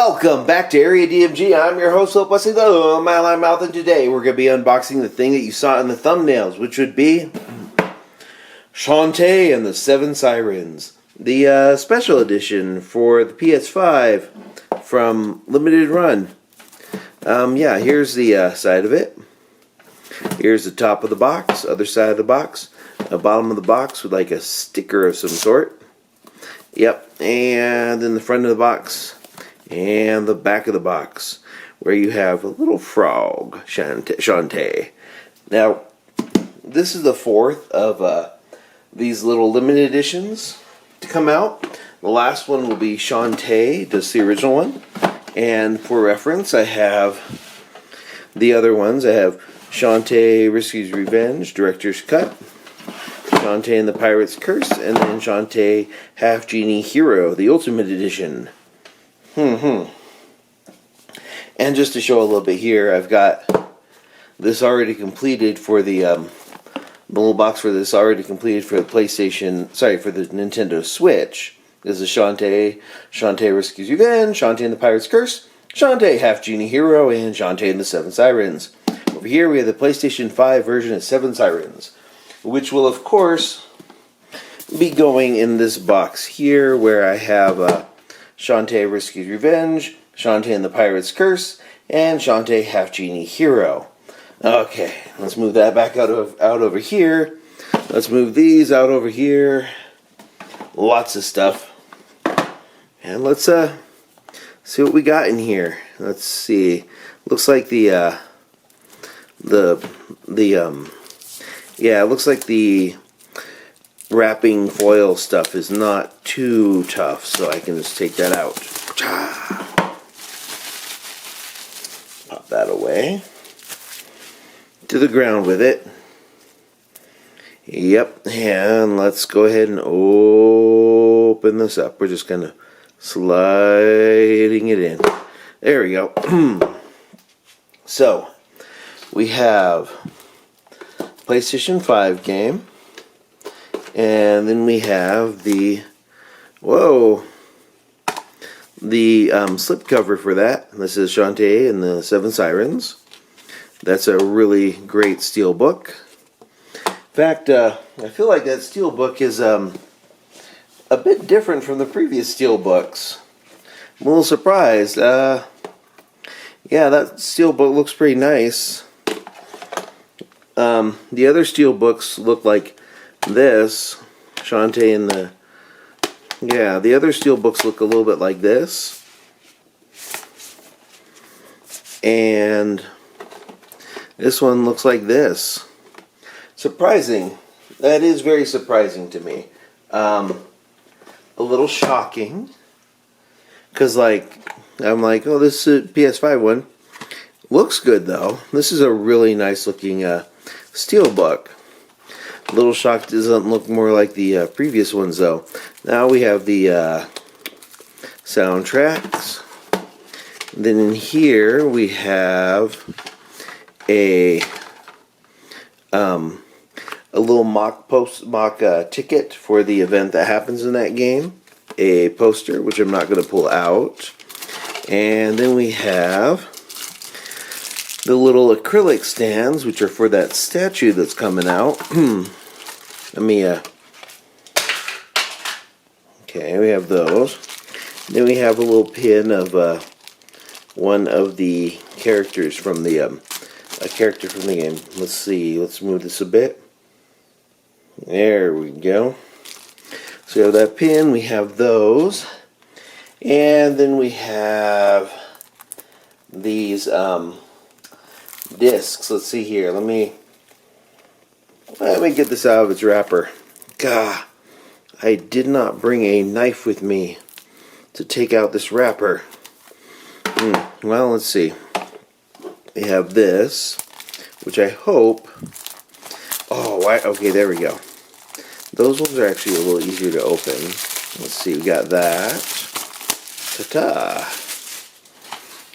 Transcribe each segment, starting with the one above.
Welcome back to Area DMG. I'm your host, Hope Wesley, my mouth, and today we're going to be unboxing the thing that you saw in the thumbnails, which would be Shantae and the Seven Sirens, the special edition for the PS5 from Limited Run. Here's the side of it. Here's the top of the box, other side of the box, the bottom of the box with like a sticker of some sort. Yep, and then the front of the box and the back of the box where you have a little frog, Shantae. Now, this is the fourth of these little limited editions to come out. The last one will be Shantae, just the original one. And for reference, I have the other ones. I have Shantae Risky's Revenge, Director's Cut, Shantae and the Pirate's Curse, and then Shantae Half Genie Hero, the Ultimate Edition. And just to show a little bit here, I've got this already completed for the little box for this already completed for the for the Nintendo Switch. This is Shantae Risky's Revenge, Shantae and the Pirate's Curse, Shantae Half Genie Hero, and Shantae and the Seven Sirens. Over here we have the PlayStation 5 version of Seven Sirens, which will of course be going in this box here where I have Shantae Risky's Revenge, Shantae and the Pirate's Curse, and Shantae Half Genie Hero. Okay, let's move that back out over here. Let's move these out over here. Lots of stuff. And let's see what we got in here. Let's see. Looks like it looks like the wrapping foil stuff is not too tough, so I can just take that out. Pop that away. To the ground with it. Yep, and let's go ahead and open this up. We're just kind of sliding it in. There we go. So, we have PlayStation 5 game. And then we have the slipcover for that. This is Shantae and the Seven Sirens. That's a really great steel book. In fact, I feel like that steel book is a bit different from the previous steel books. I'm a little surprised. Yeah, that steel book looks pretty nice. The other steel books look like this. Shantae and the other steel books look a little bit like this. And this one looks like this. Surprising. That is very surprising to me. A little shocking. Because, I'm like, oh, this is a PS5 one. Looks good, though. This is a really nice looking steel book. A little shocked it doesn't look more like the previous ones, though. Now we have the soundtracks. Then in here we have a little mock ticket for the event that happens in that game. A poster, which I'm not going to pull out. And then we have the little acrylic stands, which are for that statue that's coming out. Let me, okay, we have those. Then we have a little pin of one of the characters from the, a character from the game. Let's see, let's move this a bit. There we go. So we have that pin, we have those. And then we have these, discs. Let's see here. Let me get this out of its wrapper. Gah, I did not bring a knife with me to take out this wrapper. Well, let's see. We have this, which I hope. Okay, there we go. Those ones are actually a little easier to open. Let's see. We got that. Ta-ta.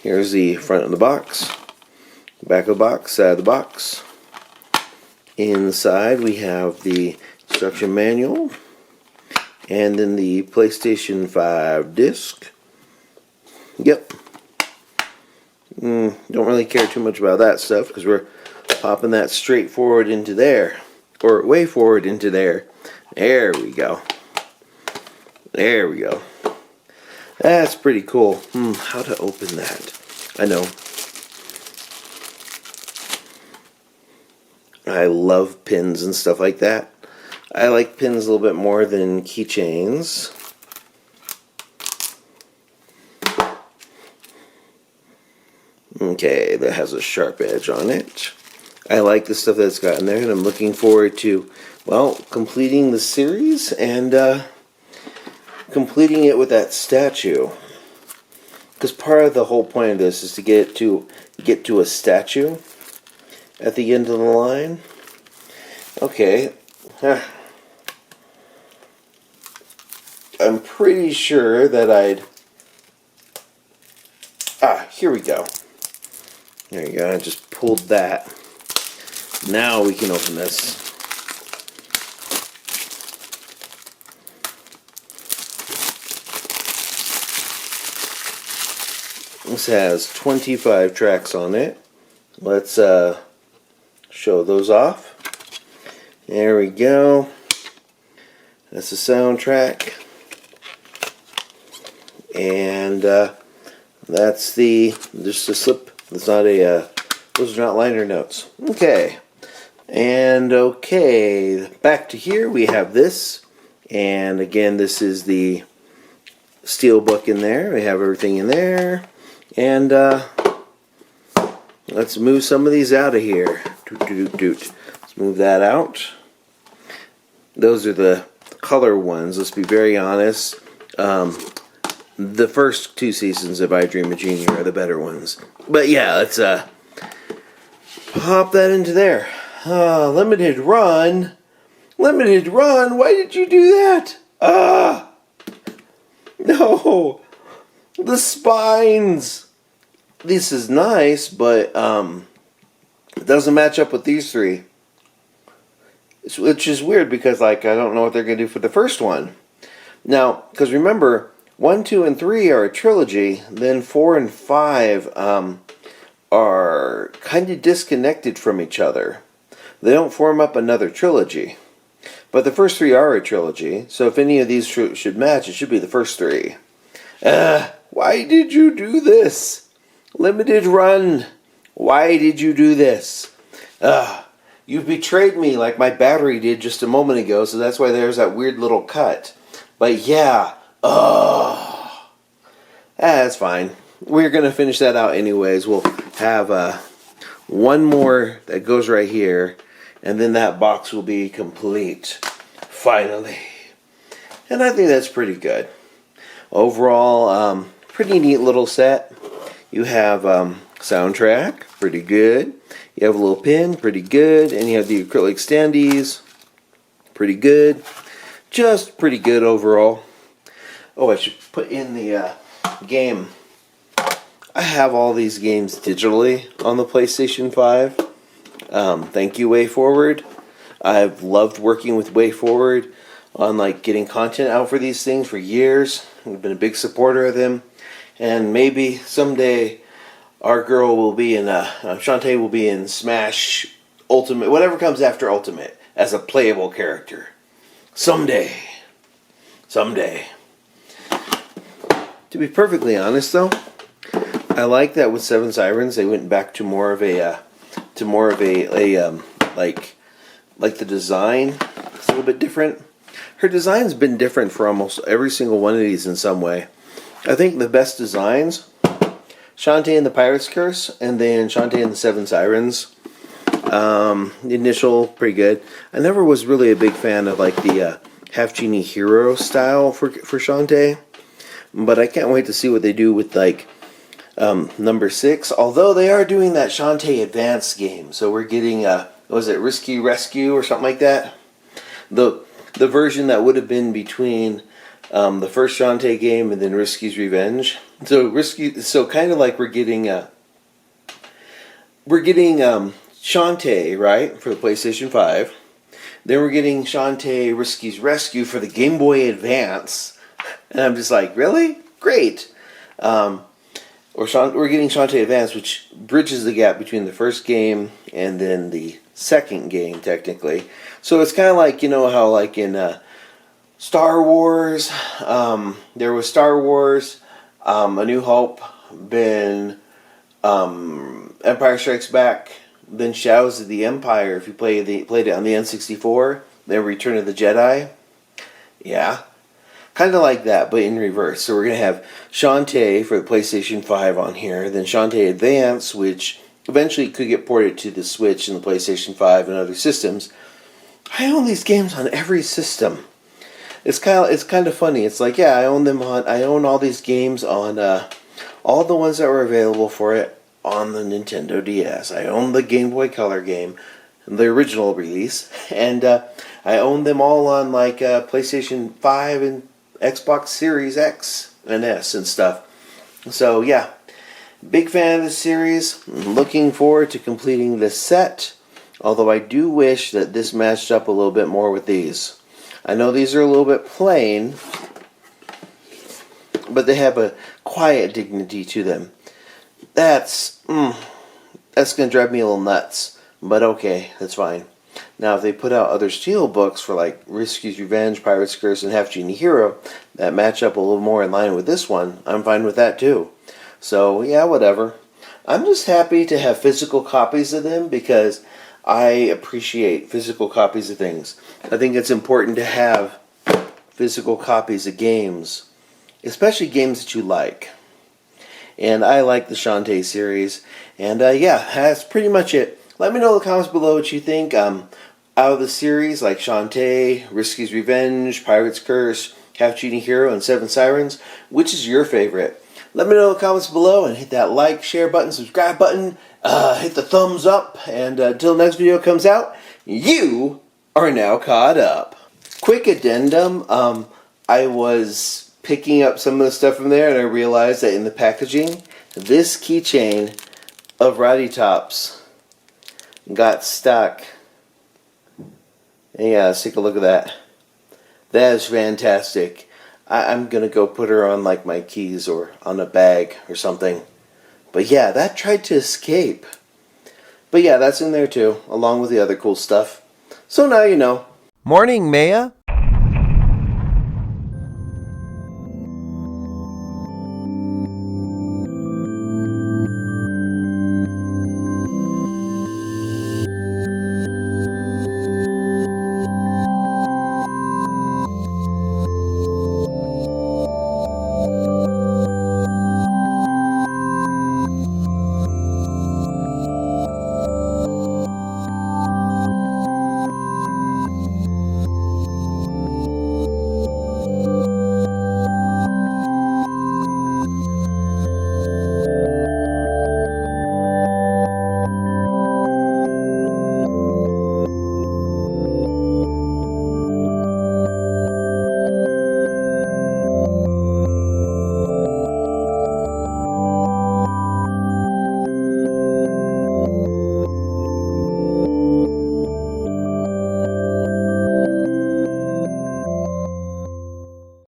Here's the front of the box. Back of the box, side of the box. Inside we have the instruction manual and then the PlayStation 5 disc. Yep. Don't really care too much about that stuff because we're popping that straight forward into there. Or way forward into there. There we go. There we go. That's pretty cool. How to open that? I know. I love pins and stuff like that. I like pins a little bit more than keychains. Okay, that has a sharp edge on it. I like the stuff that's got in there, and I'm looking forward to, well, completing the series and completing it with that statue. Because part of the whole point of this is to get to a statue at the end of the line. Okay. I'm pretty sure that here we go. There you go, I just pulled that. Now we can open this. This has 25 tracks on it. Let's show those off. There we go. That's the soundtrack. And that's just a slip. It's not those are not liner notes. Okay. And okay, back to here we have this. And again, this is the steel book in there. We have everything in there. And let's move some of these out of here. Let's move that out. Those are the color ones. Let's be very honest. The first two seasons of I Dream a Junior are the better ones. But yeah, let's pop that into there. Limited run. Limited run. Why did you do that? No. The spines. This is nice, but it doesn't match up with these three. Which is weird because, like, I don't know what they're going to do for the first one. Now, because remember, 1, 2, and 3 are a trilogy. Then 4 and 5 are kind of disconnected from each other. They don't form up another trilogy. But the first 3 are a trilogy. So if any of these should match, it should be the first 3. Why did you do this? Limited run. Why did you do this? You betrayed me like my battery did just a moment ago, so that's why there's that weird little cut. But yeah, that's fine. We're going to finish that out anyways. We'll have one more that goes right here, and then that box will be complete. Finally. And I think that's pretty good. Overall, pretty neat little set. You have soundtrack, pretty good. You have a little pin, pretty good. And you have the acrylic standees, pretty good. Just pretty good overall. Oh, I should put in the game. I have all these games digitally on the PlayStation 5. Thank you, WayForward. I've loved working with WayForward on like getting content out for these things for years. I've been a big supporter of them. And maybe someday our girl will be in, Shantae will be in Smash Ultimate, whatever comes after Ultimate, as a playable character. Someday. Someday. To be perfectly honest though, I like that with Seven Sirens they went back to more of a like the design. It's a little bit different. Her design's been different for almost every single one of these in some way. I think the best designs, Shantae and the Pirate's Curse, and then Shantae and the Seven Sirens. The initial, pretty good. I never was really a big fan of like the Half Genie Hero style for Shantae, but I can't wait to see what they do with like number 6. Although they are doing that Shantae Advance game, so we're getting was it Risky Rescue or something like that? The version that would have been between the first Shantae game and then Risky's Revenge. So kind of like we're getting Shantae, right, for the PlayStation 5. Then we're getting Shantae Risky's Rescue for the Game Boy Advance. And I'm just like, really? Great. we're getting Shantae Advance, which bridges the gap between the first game and then the second game, technically. So it's kind of like, you know how like in Star Wars, there was Star Wars, A New Hope, then Empire Strikes Back, then Shadows of the Empire. If you played it on the N64, then Return of the Jedi. Yeah. Kind of like that, but in reverse. So we're going to have Shantae for the PlayStation 5 on here, then Shantae Advance, which eventually could get ported to the Switch and the PlayStation 5 and other systems. I own these games on every system. It's kind of funny. It's like, yeah, I own all these games on all the ones that were available for it on the Nintendo DS. I own the Game Boy Color game, the original release, and I own them all on like PlayStation 5 and Xbox Series X and S and stuff. So yeah, big fan of the series. Looking forward to completing this set. Although I do wish that this matched up a little bit more with these. I know these are a little bit plain, but they have a quiet dignity to them. That's going to drive me a little nuts. But okay, that's fine. Now, if they put out other steel books for like Risky's Revenge, Pirate's Curse, and Half Genie Hero that match up a little more in line with this one, I'm fine with that too. So, yeah, whatever. I'm just happy to have physical copies of them because I appreciate physical copies of things. I think it's important to have physical copies of games, especially games that you like. And I like the Shantae series. And yeah, that's pretty much it. Let me know in the comments below what you think. Out of the series, like Shantae, Risky's Revenge, Pirate's Curse, Half Genie Hero, and 7 Sirens, which is your favorite? Let me know in the comments below, and hit that like, share button, subscribe button, hit the thumbs up, and until the next video comes out, you are now caught up. Quick addendum, I was picking up some of the stuff from there, and I realized that in the packaging, this keychain of Rowdy Tops got stuck. And yeah, let's take a look at that. That is fantastic. I'm going to go put her on like my keys or on a bag or something. But yeah, that tried to escape. But yeah, that's in there too, along with the other cool stuff. So now you know. Morning, Maya.